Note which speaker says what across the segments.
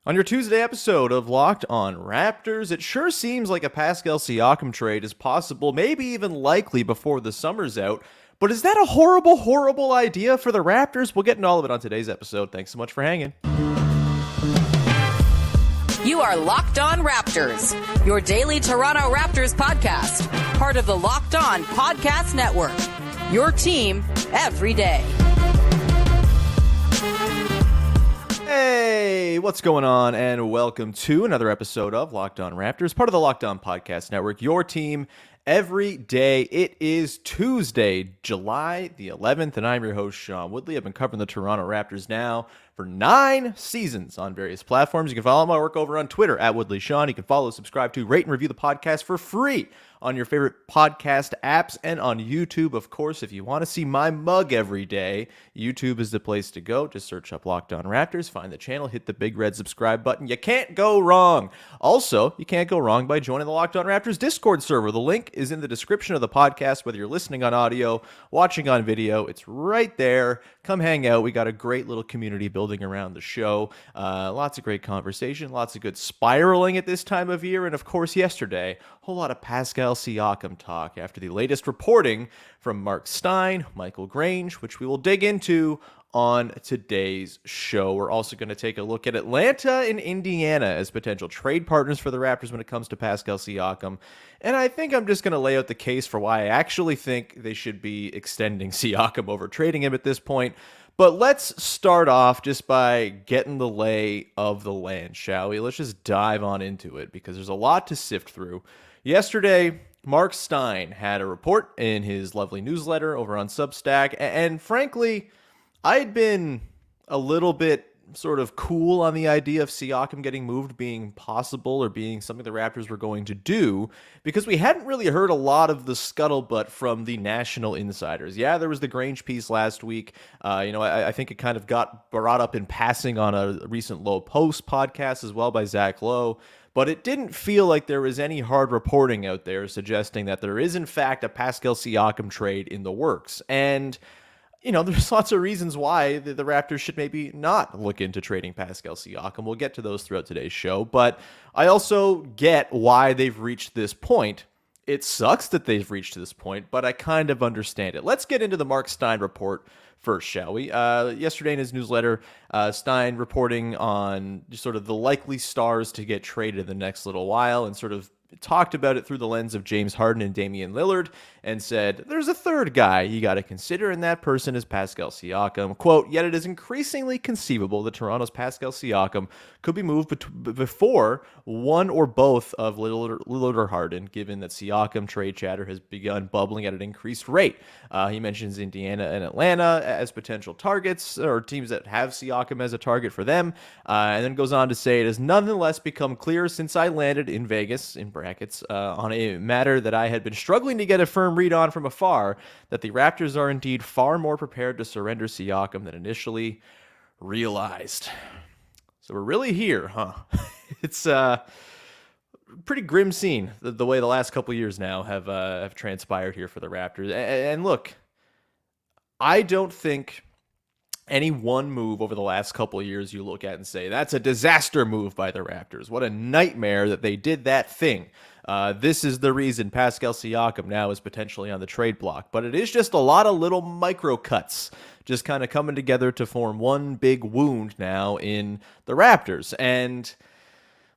Speaker 1: On your Tuesday episode of Locked on Raptors, it sure seems like a Pascal Siakam trade is possible, maybe even likely before the summer's out. But is that a horrible, horrible idea for the Raptors? We'll get into all of it on today's episode. Thanks so much for hanging.
Speaker 2: You are Locked on Raptors, your daily Toronto Raptors podcast, part of the Locked on Podcast Network, your team every day.
Speaker 1: Hey, what's going on? And welcome to another episode of Locked on Raptors, part of the Locked on Podcast Network, your team every day. It is Tuesday, July the 11th, and I'm your host, Sean Woodley. I've been covering the Toronto Raptors now for 9 seasons on various platforms. You can follow my work over on Twitter at WoodleySean. You can follow, subscribe to, rate, and review the podcast for free on your favorite podcast apps and on YouTube. Of course, if you want to see my mug every day, YouTube is the place to go. Just search up Locked on Raptors, find the channel, hit the big red subscribe button. You can't go wrong. Also, you can't go wrong by joining the Locked on Raptors Discord server. The link is in the description of the podcast, whether you're listening on audio, watching on video. It's right there. Come hang out. We got a great little community building around the show. Lots of great conversation, lots of good spiraling at this time of year, and of course yesterday, a whole lot of Pascal Siakam talk after the latest reporting from Marc Stein, Michael Grange, which we will dig into on today's show. We're also going to take a look at Atlanta and Indiana as potential trade partners for the Raptors when it comes to Pascal Siakam. And I think I'm just going to lay out the case for why I actually think they should be extending Siakam over trading him at this point. But let's start off just by getting the lay of the land, shall we? Let's just dive on into it because there's a lot to sift through. Yesterday, Marc Stein had a report in his lovely newsletter over on Substack, and frankly, I'd been a little bit sort of cool on the idea of Siakam getting moved being possible or being something the Raptors were going to do because we hadn't really heard a lot of the scuttlebutt from the national insiders. Yeah, there was the Grange piece last week. I think it kind of got brought up in passing on a recent Low Post podcast as well by Zach Lowe. But it didn't feel like there was any hard reporting out there suggesting that there is, in fact, a Pascal Siakam trade in the works. And, there's lots of reasons why the Raptors should maybe not look into trading Pascal Siakam. We'll get to those throughout today's show. But I also get why they've reached this point. It sucks that they've reached this point, but I kind of understand it. Let's get into the Marc Stein report first, shall we? Yesterday in his newsletter, Stein reporting on sort of the likely stars to get traded in the next little while and sort of talked about it through the lens of James Harden and Damian Lillard and said, there's a third guy you got to consider, and that person is Pascal Siakam. Quote, yet it is increasingly conceivable that Toronto's Pascal Siakam could be moved before one or both of Lillard or Harden, given that Siakam trade chatter has begun bubbling at an increased rate. He mentions Indiana and Atlanta as potential targets or teams that have Siakam as a target for them, and then goes on to say it has nonetheless become clear since I landed in Vegas, in brackets, on a matter that I had been struggling to get a firm read on from afar, that the Raptors are indeed far more prepared to surrender Siakam than initially realized. So we're really here, huh? It's a pretty grim scene, the way the last couple of years now have transpired here for the Raptors. And look, I don't think any one move over the last couple of years you look at and say, that's a disaster move by the Raptors. What a nightmare that they did that thing. This is the reason Pascal Siakam now is potentially on the trade block. But it is just a lot of little micro cuts just kind of coming together to form one big wound now in the Raptors. And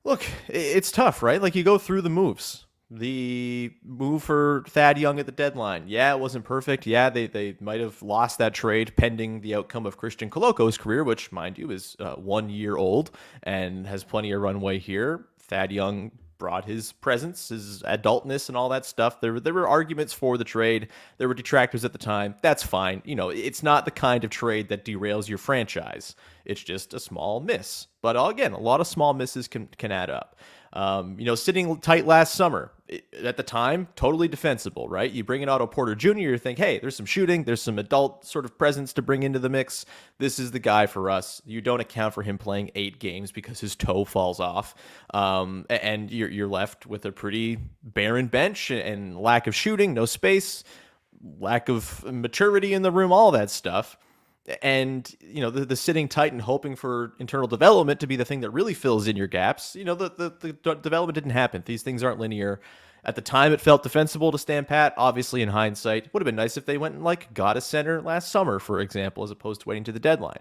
Speaker 1: look, it's tough, right? Like you go through the moves. The move for Thad Young at the deadline. Yeah, it wasn't perfect. Yeah, they might have lost that trade pending the outcome of Christian Coloco's career, which, mind you, is 1 year old and has plenty of runway here. Thad Young brought his presence, his adultness, and all that stuff. There were arguments for the trade. There were detractors at the time. That's fine. It's not the kind of trade that derails your franchise. It's just a small miss. But again, a lot of small misses can add up. Sitting tight last summer, at the time, totally defensible, right? You bring in Otto Porter Jr., you think, hey, there's some shooting, there's some adult sort of presence to bring into the mix. This is the guy for us. You don't account for him playing 8 games because his toe falls off. And you're left with a pretty barren bench and lack of shooting, no space, lack of maturity in the room, all that stuff. And, the sitting tight and hoping for internal development to be the thing that really fills in your gaps, the development didn't happen. These things aren't linear. At the time, it felt defensible to stand pat. Obviously, in hindsight, it would have been nice if they went and got a center last summer, for example, as opposed to waiting to the deadline.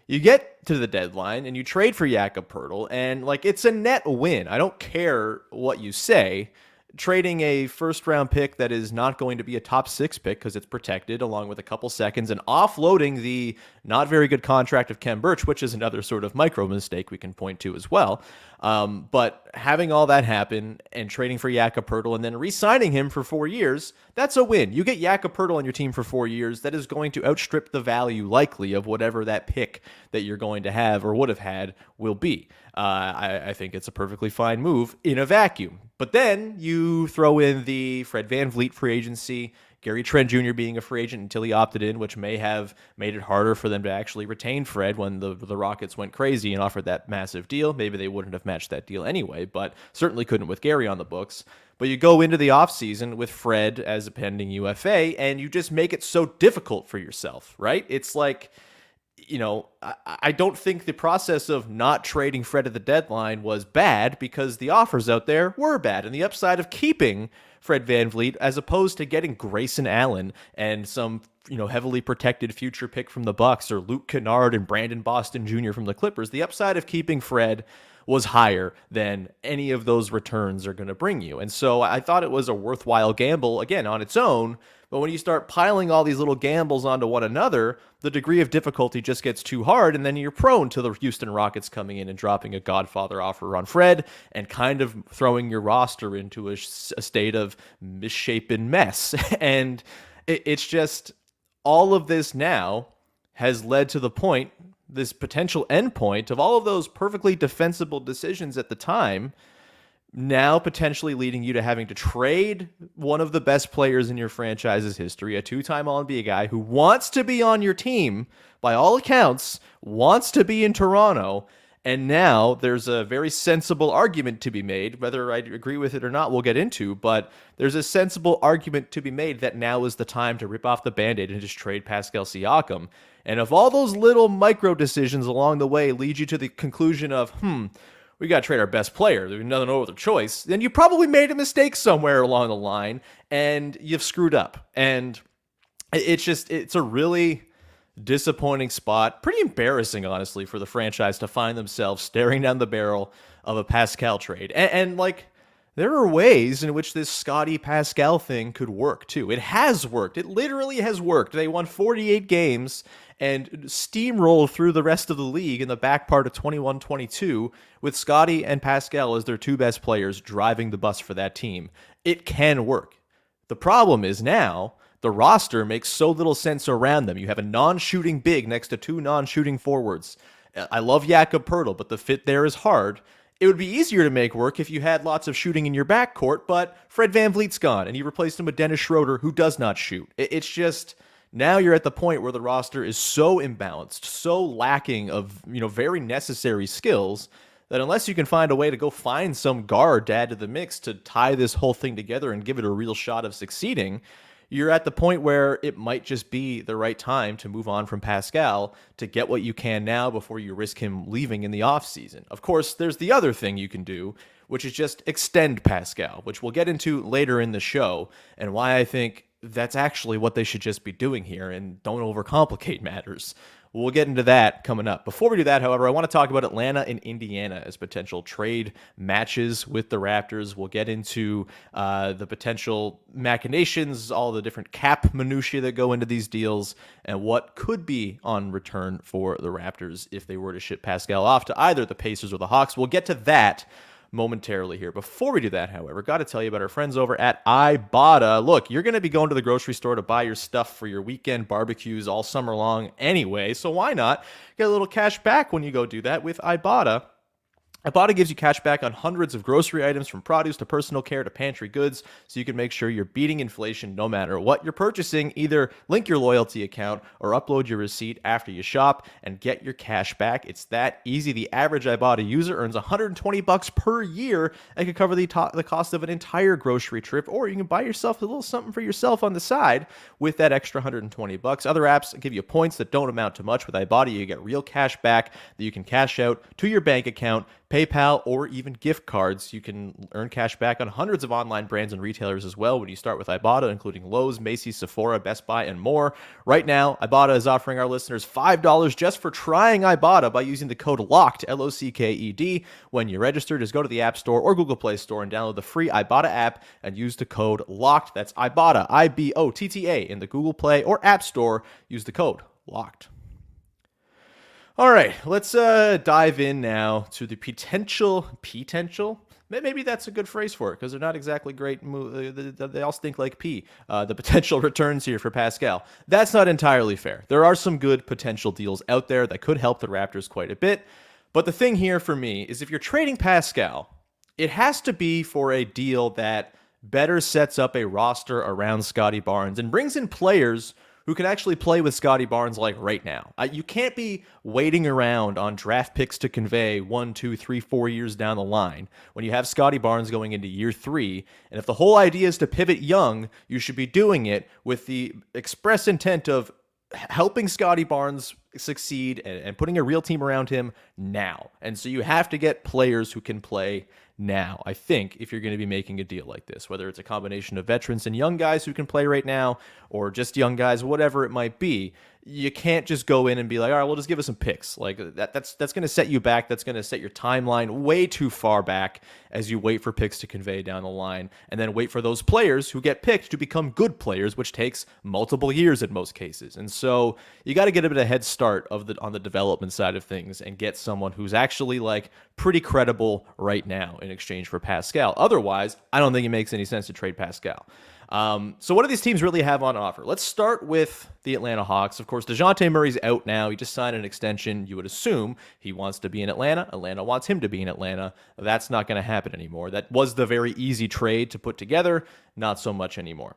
Speaker 1: You get to the deadline and you trade for Jakob Poeltl, and it's a net win. I don't care what you say. Trading a first-round pick that is not going to be a top 6 pick because it's protected, along with a couple seconds, and offloading the not very good contract of Khem Birch, which is another sort of micro mistake we can point to as well. But having all that happen and trading for Jakob Poeltl and then re-signing him for 4 years, that's a win. You get Jakob Poeltl on your team for 4 years. That is going to outstrip the value likely of whatever that pick that you're going to have or would have had will be. I think it's a perfectly fine move in a vacuum. But then you throw in the Fred VanVleet free agency, Gary Trent Jr. being a free agent until he opted in, which may have made it harder for them to actually retain Fred when the Rockets went crazy and offered that massive deal. Maybe they wouldn't have matched that deal anyway, but certainly couldn't with Gary on the books. But you go into the offseason with Fred as a pending UFA, and you just make it so difficult for yourself, right? It's I don't think the process of not trading Fred at the deadline was bad because the offers out there were bad. And the upside of keeping Fred VanVleet as opposed to getting Grayson Allen and some, heavily protected future pick from the Bucks or Luke Kennard and Brandon Boston Jr. from the Clippers, the upside of keeping Fred was higher than any of those returns are going to bring you. And so I thought it was a worthwhile gamble, again, on its own. But when you start piling all these little gambles onto one another, the degree of difficulty just gets too hard, and then you're prone to the Houston Rockets coming in and dropping a Godfather offer on Fred and kind of throwing your roster into a state of misshapen mess. And it's just all of this now has led to the point, this potential endpoint of all of those perfectly defensible decisions at the time, now potentially leading you to having to trade one of the best players in your franchise's history, a 2-time All-NBA guy who wants to be on your team, by all accounts, wants to be in Toronto, and now there's a very sensible argument to be made, whether I agree with it or not, we'll get into, but there's a sensible argument to be made that now is the time to rip off the Band-Aid and just trade Pascal Siakam. And if all those little micro decisions along the way lead you to the conclusion of, we got to trade our best player, there's no other choice, then you probably made a mistake somewhere along the line and you've screwed up. And it's a really disappointing spot, pretty embarrassing, honestly, for the franchise to find themselves staring down the barrel of a Pascal trade. And there are ways in which this Scotty Pascal thing could work too. It has worked. It literally has worked. They won 48 games and steamrolled through the rest of the league in the back part of 21-22 with Scotty and Pascal as their 2 best players driving the bus for that team. It can work. The problem is now the roster makes so little sense around them. You have a non-shooting big next to 2 non-shooting forwards. I love Jakob Poeltl, but the fit there is hard. It would be easier to make work if you had lots of shooting in your backcourt, but Fred VanVleet's gone, and you replaced him with Dennis Schroeder, who does not shoot. It's just, now you're at the point where the roster is so imbalanced, so lacking of, very necessary skills, that unless you can find a way to go find some guard to add to the mix to tie this whole thing together and give it a real shot of succeeding, you're at the point where it might just be the right time to move on from Pascal to get what you can now before you risk him leaving in the offseason. Of course, there's the other thing you can do, which is just extend Pascal, which we'll get into later in the show, and why I think that's actually what they should just be doing here and don't overcomplicate matters. We'll get into that coming up. Before we do that, however, I want to talk about Atlanta and Indiana as potential trade matches with the Raptors. We'll get into the potential machinations, all the different cap minutiae that go into these deals, and what could be on return for the Raptors if they were to ship Pascal off to either the Pacers or the Hawks. We'll get to that momentarily here. Before we do that, however, got to tell you about our friends over at Ibotta. Look, you're going to be going to the grocery store to buy your stuff for your weekend barbecues all summer long anyway, so why not get a little cash back when you go do that with Ibotta? Ibotta gives you cash back on hundreds of grocery items from produce to personal care to pantry goods, so you can make sure you're beating inflation no matter what you're purchasing. Either link your loyalty account or upload your receipt after you shop and get your cash back. It's that easy. The average Ibotta user earns $120 per year and can cover the cost of an entire grocery trip, or you can buy yourself a little something for yourself on the side with that extra $120. Other apps give you points that don't amount to much. With Ibotta, you get real cash back that you can cash out to your bank account, PayPal, or even gift cards. You can earn cash back on hundreds of online brands and retailers as well when you start with Ibotta, including Lowe's, Macy's, Sephora, Best Buy, and more. Right now, Ibotta is offering our listeners $5 just for trying Ibotta by using the code LOCKED, LOCKED. When you register, just go to the App Store or Google Play Store and download the free Ibotta app and use the code LOCKED. That's Ibotta, IBOTTA, in the Google Play or App Store. Use the code LOCKED. All right, let's dive in now to the potential. Maybe that's a good phrase for it because they're not exactly great. They all stink like pee. The potential returns here for Pascal. That's not entirely fair. There are some good potential deals out there that could help the Raptors quite a bit. But the thing here for me is if you're trading Pascal, it has to be for a deal that better sets up a roster around Scottie Barnes and brings in players who can actually play with Scottie Barnes like right now. You can't be waiting around on draft picks to convey 1, 2, 3, 4 years down the line when you have Scottie Barnes going into year 3. And if the whole idea is to pivot young, you should be doing it with the express intent of helping Scottie Barnes succeed and putting a real team around him now. And so you have to get players who can play now, I think, if you're going to be making a deal like this, whether it's a combination of veterans and young guys who can play right now, or just young guys, whatever it might be. You can't just go in and be like, all right, well, just give us some picks. Like that's going to set you back. That's going to set your timeline way too far back as you wait for picks to convey down the line, and then wait for those players who get picked to become good players, which takes multiple years in most cases. And so you got to get a bit of a head start on the development side of things and get someone who's actually like pretty credible right now in exchange for Pascal. Otherwise, I don't think it makes any sense to trade Pascal. So what do these teams really have on offer? Let's start with the Atlanta Hawks. Of course, DeJounte Murray's out now. He just signed an extension. You would assume he wants to be in Atlanta. Atlanta wants him to be in Atlanta. That's not going to happen anymore. That was the very easy trade to put together. Not so much anymore.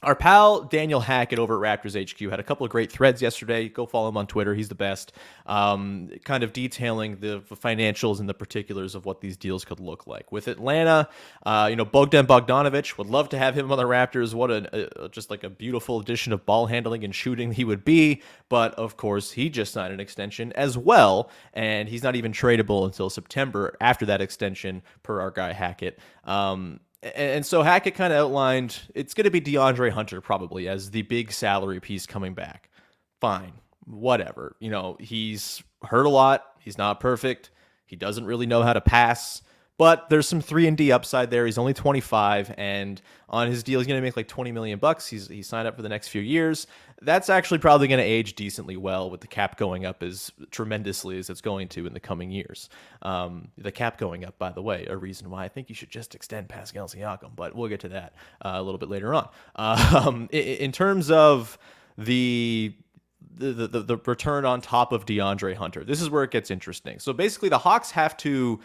Speaker 1: Our pal Daniel Hackett over at Raptors HQ had a couple of great threads yesterday. Go follow him on Twitter. He's the best. Kind of detailing the financials and the particulars of what these deals could look like. With Atlanta, Bogdan Bogdanovic, would love to have him on the Raptors. What just like a beautiful addition of ball handling and shooting he would be. But of course, he just signed an extension as well, and he's not even tradable until September after that extension, per our guy Hackett. And so Hackett kind of outlined it's going to be DeAndre Hunter probably as the big salary piece coming back. Fine, whatever. He's hurt a lot. He's not perfect. He doesn't really know how to pass. But there's some 3-and-D upside there. He's only 25, and on his deal, he's going to make like $20 million. He's signed up for the next few years. That's actually probably going to age decently well with the cap going up as tremendously as it's going to in the coming years. The cap going up, by the way, a reason why I think you should just extend Pascal Siakam, but we'll get to that a little bit later on. In terms of the return on top of DeAndre Hunter, this is where it gets interesting. So basically, the Hawks have to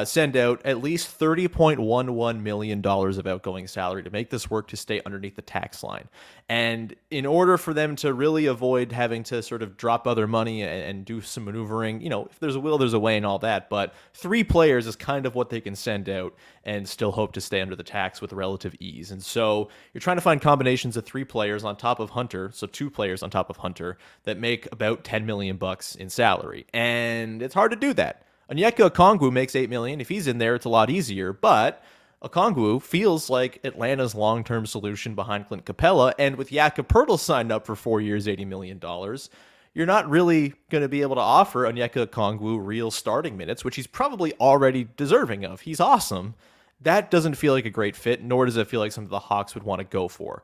Speaker 1: send out at least $30.11 million of outgoing salary to make this work to stay underneath the tax line. And in order for them to really avoid having to sort of drop other money and do some maneuvering, if there's a will, there's a way and all that. But 3 players is kind of what they can send out and still hope to stay under the tax with relative ease. And so you're trying to find combinations of 3 players on top of Hunter, so 2 players on top of Hunter, that make about $10 million in salary. And it's hard to do that. Onyeka Okongwu makes $8 million. If he's in there, it's a lot easier. But Okongwu feels like Atlanta's long-term solution behind Clint Capella. And with Jakob Poeltl signed up for 4 years, $80 million, you're not really going to be able to offer Onyeka Okongwu real starting minutes, which he's probably already deserving of. He's awesome. That doesn't feel like a great fit, nor does it feel like something the Hawks would want to go for.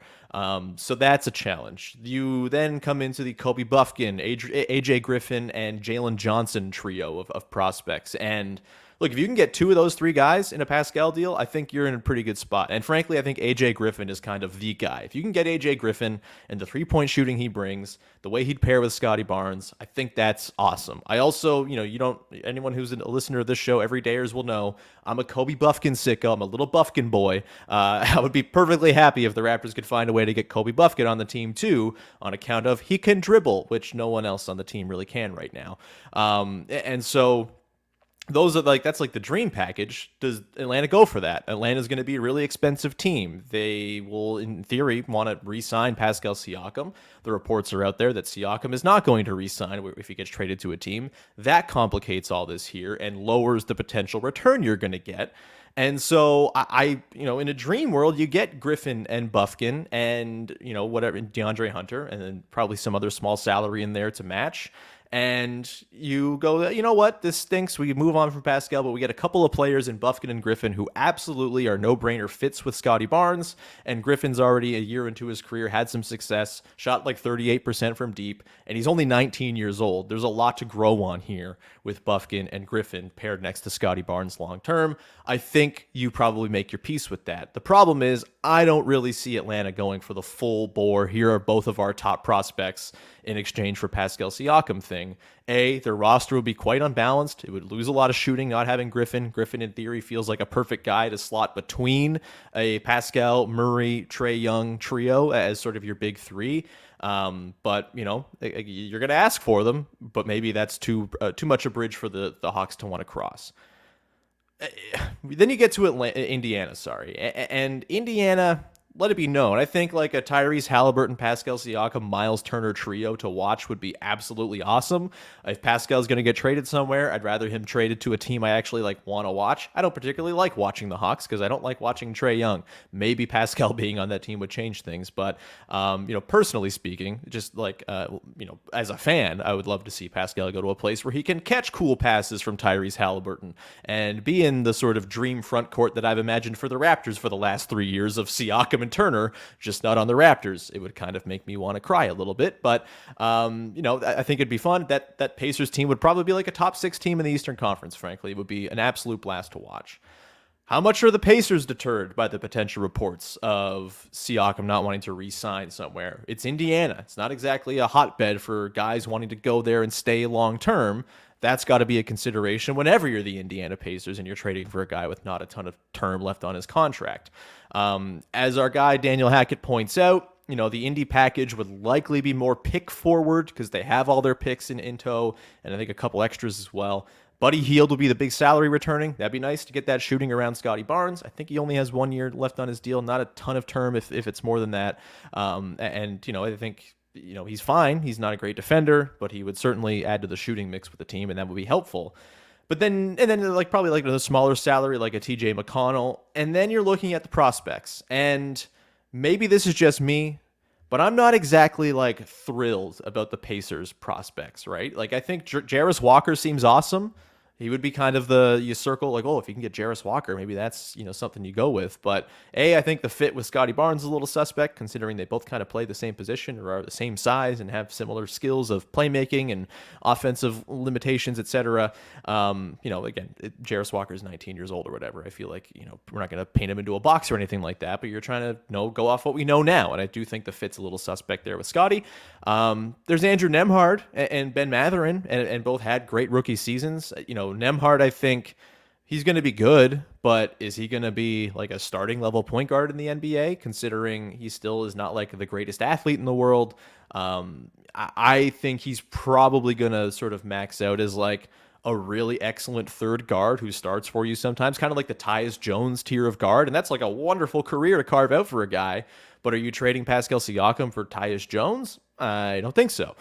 Speaker 1: So that's a challenge. You then come into the Kobe Bufkin, AJ Griffin, and Jalen Johnson trio of prospects. And Look, if you can get two of those three guys in a Pascal deal, I think you're in a pretty good spot. And frankly, I think AJ Griffin is kind of the guy. If you can get AJ Griffin and the 3-point shooting he brings, the way he'd pair with Scotty Barnes, I think that's awesome. I also, anyone who's a listener of this show, everydayers will know I'm a Kobe Bufkin sicko. I'm a little Bufkin boy. I would be perfectly happy if the Raptors could find a way to get Kobe Bufkin on the team too, on account of he can dribble, which no one else on the team really can right now. And so those are that's like the dream package. Does Atlanta go for that? Atlanta's going to be a really expensive team. They will, in theory, want to re-sign Pascal Siakam. The reports are out there that Siakam is not going to re-sign if he gets traded to a team. That complicates all this here and lowers the potential return you're going to get. And so in a dream world, you get Griffin and Bufkin and, whatever, DeAndre Hunter, and then probably some other small salary in there to match. And you go, you know what, this stinks. We move on from Pascal, but we get a couple of players in Bufkin and Griffin who absolutely are no-brainer fits with Scotty Barnes. And Griffin's already a year into his career, had some success, shot like 38% from deep, and he's only 19 years old. There's a lot to grow on here with Bufkin and Griffin paired next to Scotty Barnes long-term. I think you probably make your peace with that. The problem is I don't really see Atlanta going for the full bore. Here are both of our top prospects in exchange for Pascal Siakam thing. Their roster would be quite unbalanced. It would lose a lot of shooting not having Griffin. Griffin, in theory, feels like a perfect guy to slot between a Pascal, Murray, Trae Young trio as sort of your big three. But you're going to ask for them, but maybe that's too much a bridge for the Hawks to want to cross. Then you get to Indiana, and Indiana, let it be known, I think like a Tyrese Halliburton, Pascal Siakam, Miles Turner trio to watch would be absolutely awesome. If Pascal's going to get traded somewhere, I'd rather him traded to a team I actually want to watch. I don't particularly like watching the Hawks because I don't like watching Trae Young. Maybe Pascal being on that team would change things, but personally speaking, just as a fan, I would love to see Pascal go to a place where he can catch cool passes from Tyrese Halliburton and be in the sort of dream front court that I've imagined for the Raptors for the last 3 years of Siakam and Turner, just not on the Raptors. It would kind of make me want to cry a little bit, but I think it'd be fun. That Pacers team would probably be like a top 6 team in the Eastern Conference, frankly. It would be an absolute blast to watch. How much are the Pacers deterred by the potential reports of Siakam not wanting to re-sign somewhere? It's Indiana. It's not exactly a hotbed for guys wanting to go there and stay long-term. That's got to be a consideration whenever you're the Indiana Pacers and you're trading for a guy with not a ton of term left on his contract. As our guy Daniel Hackett points out, the Indy package would likely be more pick forward because they have all their picks in tow, and I think a couple extras as well. Buddy Hield will be the big salary returning. That'd be nice to get that shooting around Scotty Barnes. I think he only has 1 year left on his deal, not a ton of term if it's more than that. I think he's fine. He's not a great defender, but he would certainly add to the shooting mix with the team, and that would be helpful. But then probably a smaller salary like a TJ McConnell, and then you're looking at the prospects. And maybe this is just me, but I'm not exactly thrilled about the Pacers prospects, right? I think Jarace Walker seems awesome. He would be kind of you circle if you can get Jarace Walker, maybe that's, something you go with. But I think the fit with Scotty Barnes is a little suspect considering they both kind of play the same position or are the same size and have similar skills of playmaking and offensive limitations, etc. Again, Jarace Walker is 19 years old or whatever. I feel like, we're not going to paint him into a box or anything like that, but you're trying to go off what we know now. And I do think the fit's a little suspect there with Scotty. There's Andrew Nembhard and Ben Mathurin, and both had great rookie seasons. Nembhard, I think he's going to be good, but is he going to be a starting level point guard in the NBA, considering he still is not the greatest athlete in the world? I think he's probably going to sort of max out as a really excellent third guard who starts for you sometimes, kind of like the Tyus Jones tier of guard. And that's a wonderful career to carve out for a guy. But are you trading Pascal Siakam for Tyus Jones? I don't think so.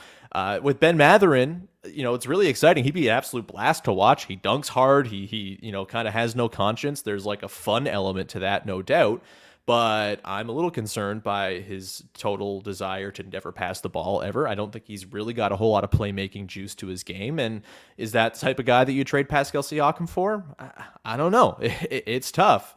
Speaker 1: With Ben Mathurin, it's really exciting. He'd be an absolute blast to watch. He dunks hard. He kind of has no conscience. There's a fun element to that, no doubt. But I'm a little concerned by his total desire to never pass the ball ever. I don't think he's really got a whole lot of playmaking juice to his game. And is that the type of guy that you trade Pascal Siakam for? I don't know. It's tough.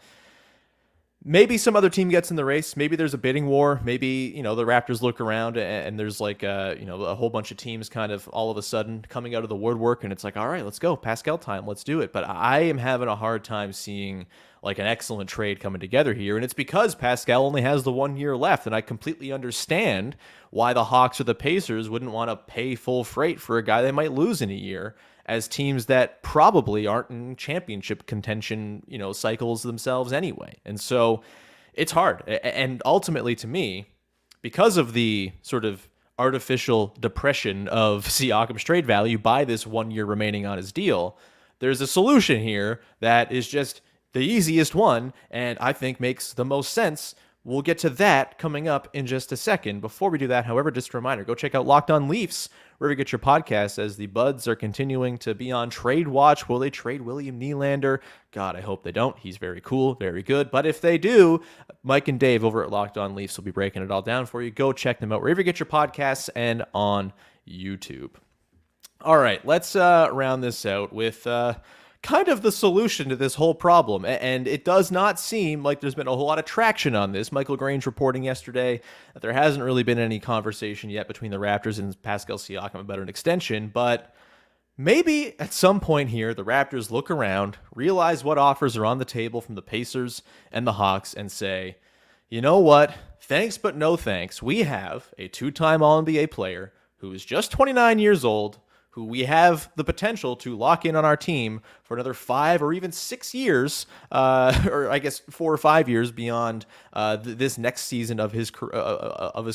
Speaker 1: maybe some other team gets in the race. Maybe there's a bidding war. Maybe, the Raptors look around and there's like, a whole bunch of teams kind of all of a sudden coming out of the woodwork and it's like, all right, let's go. Pascal time. Let's do it. But I am having a hard time seeing like an excellent trade coming together here. And it's because Pascal only has the 1 year left. And I completely understand why the Hawks or the Pacers wouldn't want to pay full freight for a guy they might lose in a year, as teams that probably aren't in championship contention, cycles themselves anyway. And so it's hard. And ultimately, to me, because of the sort of artificial depression of Siakam's trade value by this 1 year remaining on his deal, there's a solution here that is just the easiest one, and I think makes the most sense. We'll get to that coming up in just a second. Before we do that, however, just a reminder, go check out Locked On Leafs, wherever you get your podcasts, as the Buds are continuing to be on trade watch. Will they trade William Nylander? God, I hope they don't. He's very cool, very good. But if they do, Mike and Dave over at Locked On Leafs will be breaking it all down for you. Go check them out wherever you get your podcasts and on YouTube. All right, let's round this out with kind of the solution to this whole problem. And it does not seem like there's been a whole lot of traction on this. Michael Grange reporting yesterday that there hasn't really been any conversation yet between the Raptors and Pascal Siakam about an extension, but maybe at some point here, the Raptors look around, realize what offers are on the table from the Pacers and the Hawks, and say, you know what? Thanks, but no thanks. We have a two-time All-NBA player who is just 29 years old, who we have the potential to lock in on our team for another 5 or even 6 years, or I guess 4 or 5 years beyond this next season of his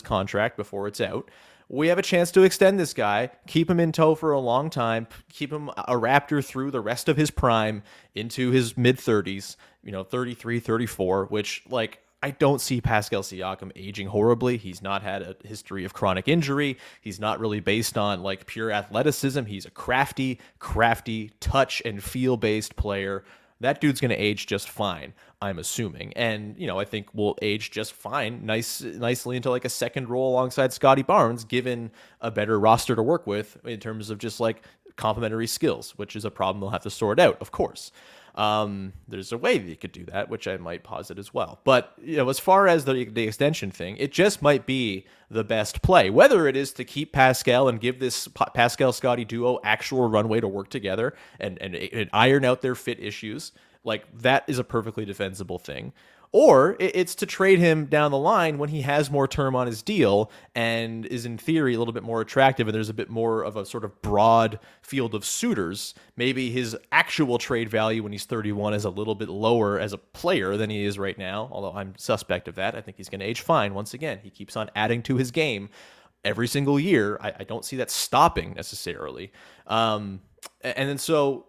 Speaker 1: contract before it's out. We have a chance to extend this guy, keep him in tow for a long time, keep him a Raptor through the rest of his prime into his mid-30s, 33, 34, which, like, I don't see Pascal Siakam aging horribly. He's not had a history of chronic injury. He's not really based on like pure athleticism. He's a crafty, touch and feel based player. That dude's going to age just fine, I'm assuming. And, I think will age just fine, nicely into like a second role alongside Scotty Barnes, given a better roster to work with in terms of just like complementary skills, which is a problem they'll have to sort out, of course. There's a way that you could do that, which I might posit as well. But, as far as the extension thing, it just might be the best play. Whether it is to keep Pascal and give this Pascal-Scotty duo actual runway to work together and iron out their fit issues, like that is a perfectly defensible thing. Or it's to trade him down the line when he has more term on his deal and is in theory a little bit more attractive and there's a bit more of a sort of broad field of suitors. Maybe his actual trade value when he's 31 is a little bit lower as a player than he is right now, although I'm suspect of that. I think he's going to age fine. Once again, he keeps on adding to his game every single year. I don't see that stopping necessarily. And then so...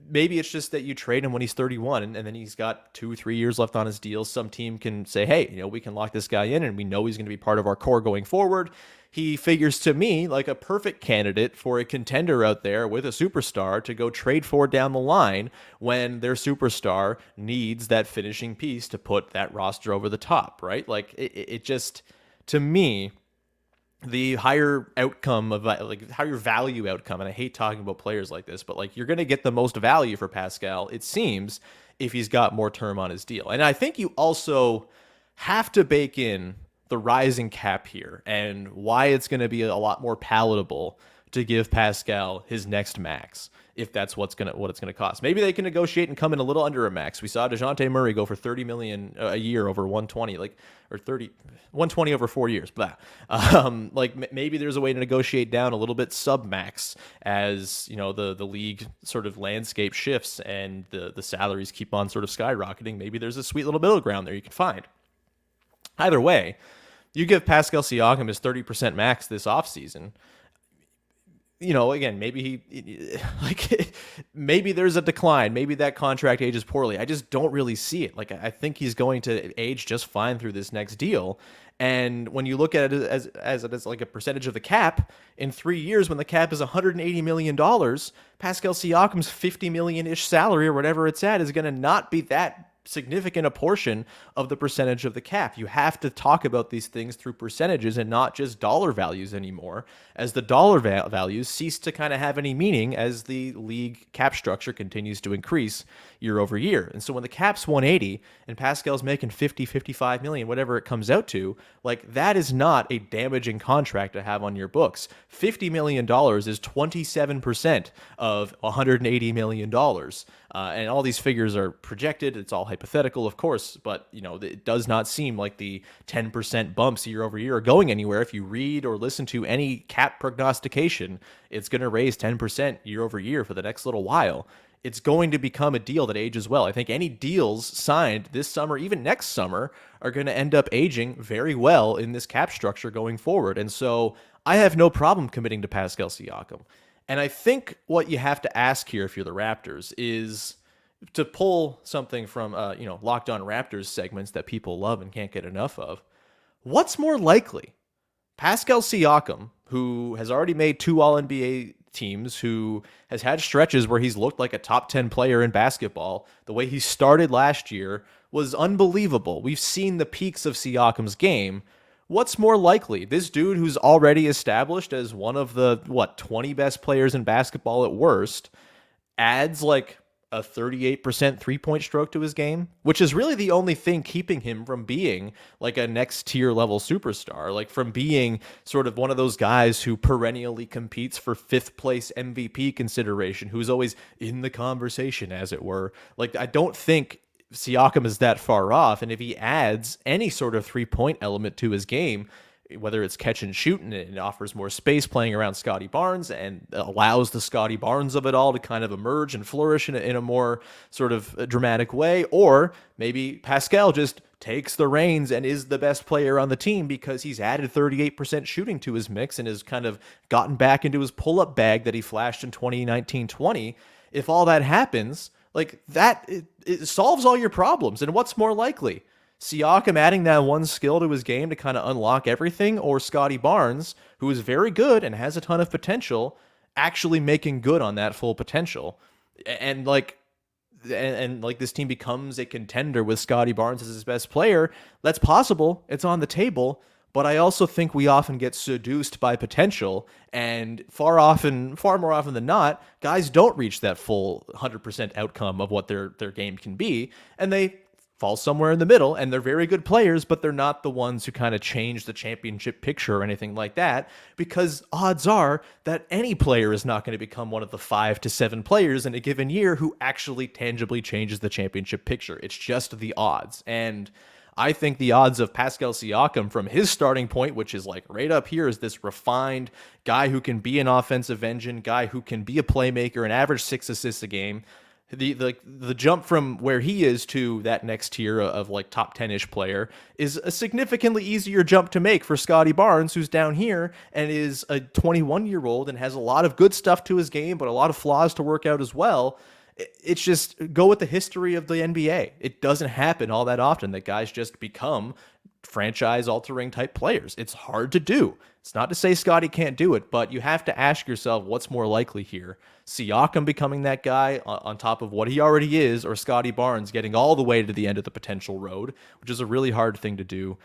Speaker 1: maybe it's just that you trade him when he's 31 and then he's got 2-3 years left on his deal. Some team can say, hey, we can lock this guy in and we know he's going to be part of our core going forward. He figures to me like a perfect candidate for a contender out there with a superstar to go trade for down the line when their superstar needs that finishing piece to put that roster over the top, right? Like it just, to me, the higher outcome of like higher value outcome, and I hate talking about players like this, but like you're going to get the most value for Pascal, it seems, if he's got more term on his deal. And I think you also have to bake in the rising cap here and why it's going to be a lot more palatable to give Pascal his next max, if that's what it's going to cost. Maybe they can negotiate and come in a little under a max. We saw DeJounte Murray go for $30 million a year over 120, or 120 over 4 years. Blah. Maybe there's a way to negotiate down a little bit sub max as the league sort of landscape shifts and the salaries keep on sort of skyrocketing. Maybe there's a sweet little middle ground there you can find. Either way, you give Pascal Siakam his 30% max this offseason. Again, maybe maybe there's a decline. Maybe that contract ages poorly. I just don't really see it. Like, I think he's going to age just fine through this next deal. And when you look at it as like a percentage of the cap, in 3 years, when the cap is $180 million, Pascal Siakam's $50 million-ish salary or whatever it's at is going to not be that significant a portion of the percentage of the cap. You have to talk about these things through percentages and not just dollar values anymore, as the dollar values cease to kind of have any meaning as the league cap structure continues to increase year over year. And so when the cap's 180 and Pascal's making 50, 55 million, whatever it comes out to, like, that is not a damaging contract to have on your books. $50 million is 27% of $180 million. And all these figures are projected. It's all hypothetical, of course, but it does not seem like the 10% bumps year over year are going anywhere. If you read or listen to any cap prognostication, it's going to raise 10% year over year for the next little while. It's going to become a deal that ages well. I think any deals signed this summer, even next summer, are going to end up aging very well in this cap structure going forward. And so I have no problem committing to Pascal Siakam. And I think what you have to ask here, if you're the Raptors, is to pull something from Locked On Raptors segments that people love and can't get enough of. What's more likely? Pascal Siakam, who has already made 2 All-NBA teams, who has had stretches where he's looked like a top 10 player in basketball. The way he started last year was unbelievable. We've seen the peaks of Siakam's game. What's more likely? This dude who's already established as one of the, 20 best players in basketball at worst, adds like a 38% three-point stroke to his game, which is really the only thing keeping him from being like a next tier level superstar, like from being sort of one of those guys who perennially competes for 5th place MVP consideration, who's always in the conversation, as it were. Like, I don't think Siakam is that far off, and if he adds any sort of three-point element to his game, whether it's catch and shoot, and it offers more space playing around Scotty Barnes and allows the Scotty Barnes of it all to kind of emerge and flourish in a more sort of dramatic way, or maybe Pascal just takes the reins and is the best player on the team because he's added 38% shooting to his mix and has kind of gotten back into his pull-up bag that he flashed in 2019-20. If all that happens, like that, it solves all your problems. And what's more likely? Siakam adding that one skill to his game to kind of unlock everything, or Scotty Barnes, who is very good and has a ton of potential, actually making good on that full potential. And this team becomes a contender with Scotty Barnes as his best player. That's possible. It's on the table. But I also think we often get seduced by potential, and far more often than not, guys don't reach that full 100% outcome of what their game can be, and they fall somewhere in the middle, and they're very good players, but they're not the ones who kind of change the championship picture or anything like that, because odds are that any player is not going to become one of the 5 to 7 players in a given year who actually tangibly changes the championship picture. It's just the odds. And I think the odds of Pascal Siakam from his starting point, which is like right up here, is this refined guy who can be an offensive engine, guy who can be a playmaker and average 6 assists a game. The jump from where he is to that next tier of like top 10-ish player is a significantly easier jump to make for Scotty Barnes, who's down here and is a 21-year-old and has a lot of good stuff to his game, but a lot of flaws to work out as well. It's just go with the history of the NBA. It doesn't happen all that often that guys just become franchise-altering type players. It's hard to do. It's not to say Scotty can't do it, but you have to ask yourself what's more likely here. Siakam becoming that guy on top of what he already is, or Scotty Barnes getting all the way to the end of the potential road, which is a really hard thing to do.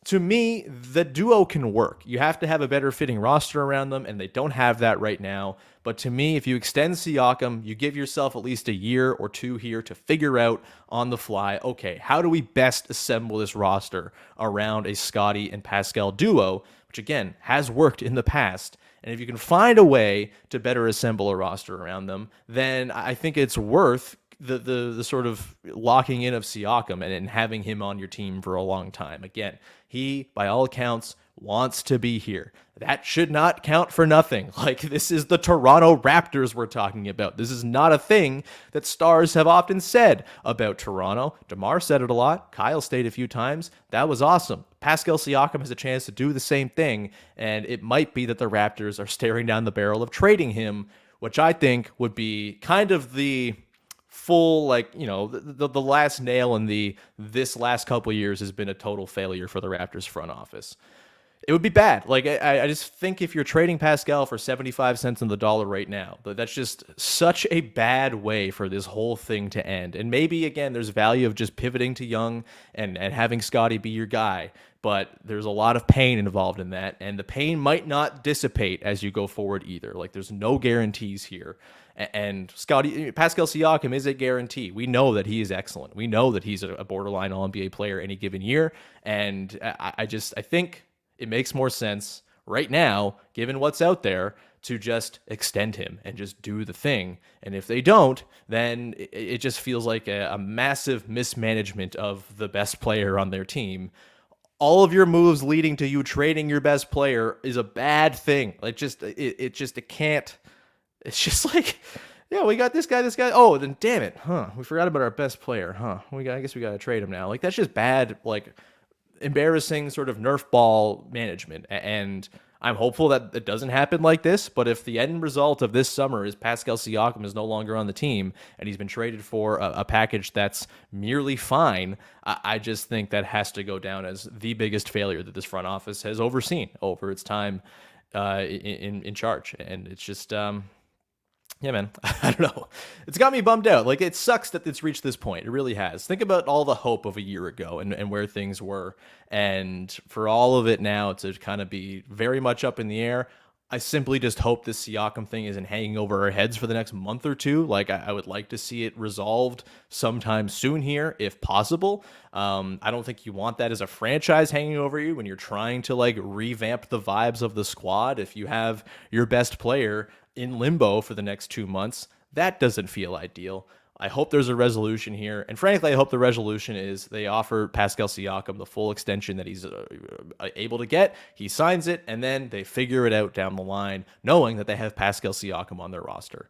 Speaker 1: To me, the duo can work. You have to have a better fitting roster around them, and they don't have that right now. But to me, if you extend Siakam, you give yourself at least a year or two here to figure out on the fly, okay, how do we best assemble this roster around a Scotty and Pascal duo, which again, has worked in the past. And if you can find a way to better assemble a roster around them, then I think it's worth the sort of locking in of Siakam and having him on your team for a long time. Again, he, by all accounts, wants to be here. That should not count for nothing. Like, this is the Toronto Raptors we're talking about. This is not a thing that stars have often said about Toronto. DeMar said it a lot. Kyle stayed a few times. That was awesome. Pascal Siakam has a chance to do the same thing, and it might be that the Raptors are staring down the barrel of trading him, which I think would be kind of the full, the last nail in this last couple of years has been a total failure for the Raptors front office. It would be bad. Like I just think if you're trading Pascal for 75 cents on the dollar right now, that's just such a bad way for this whole thing to end. And maybe again, there's value of just pivoting to Young and having Scotty be your guy. But there's a lot of pain involved in that, and the pain might not dissipate as you go forward either. Like there's no guarantees here. And Pascal Siakam is a guarantee. We know that he is excellent. We know that he's a borderline All NBA player any given year. And I think it makes more sense right now, given what's out there, to just extend him and just do the thing. And if they don't, then it just feels like a massive mismanagement of the best player on their team. All of your moves leading to you trading your best player is a bad thing. Like it can't. It's just like, yeah, we got this guy. Oh, then damn it, huh? We forgot about our best player, huh? I guess we got to trade him now. Like that's just bad. Like embarrassing sort of Nerf ball management. And I'm hopeful that it doesn't happen like this. But if the end result of this summer is Pascal Siakam is no longer on the team and he's been traded for a package that's merely fine, I just think that has to go down as the biggest failure that this front office has overseen over its time in charge. And it's just... yeah, man, I don't know. It's got me bummed out. Like, it sucks that it's reached this point. It really has. Think about all the hope of a year ago and where things were. And for all of it now to kind of be very much up in the air, I simply just hope this Siakam thing isn't hanging over our heads for the next month or two. Like, I would like to see it resolved sometime soon here, if possible. I don't think you want that as a franchise hanging over you when you're trying to, like, revamp the vibes of the squad. If you have your best player in limbo for the next 2 months, that doesn't feel ideal. I hope there's a resolution here. And frankly, I hope the resolution is they offer Pascal Siakam the full extension that he's able to get. He signs it, and then they figure it out down the line, knowing that they have Pascal Siakam on their roster.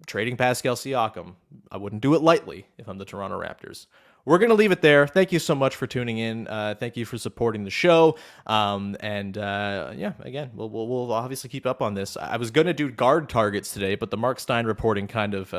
Speaker 1: Trading Pascal Siakam, I wouldn't do it lightly if I'm the Toronto Raptors. We're going to leave it there. Thank you so much for tuning in. Thank you for supporting the show. Yeah, again, we'll obviously keep up on this. I was going to do guard targets today, but the Marc Stein reporting kind of,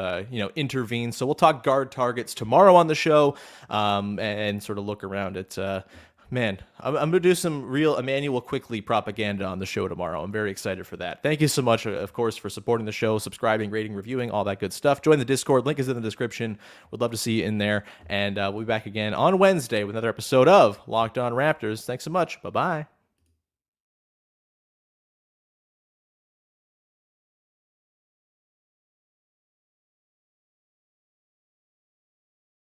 Speaker 1: intervened. So we'll talk guard targets tomorrow on the show and sort of look around at man, I'm going to do some real Emmanuel Quickly propaganda on the show tomorrow. I'm very excited for that. Thank you so much, of course, for supporting the show, subscribing, rating, reviewing, all that good stuff. Join the Discord. Link is in the description. Would love to see you in there. And we'll be back again on Wednesday with another episode of Locked On Raptors. Thanks so much. Bye-bye.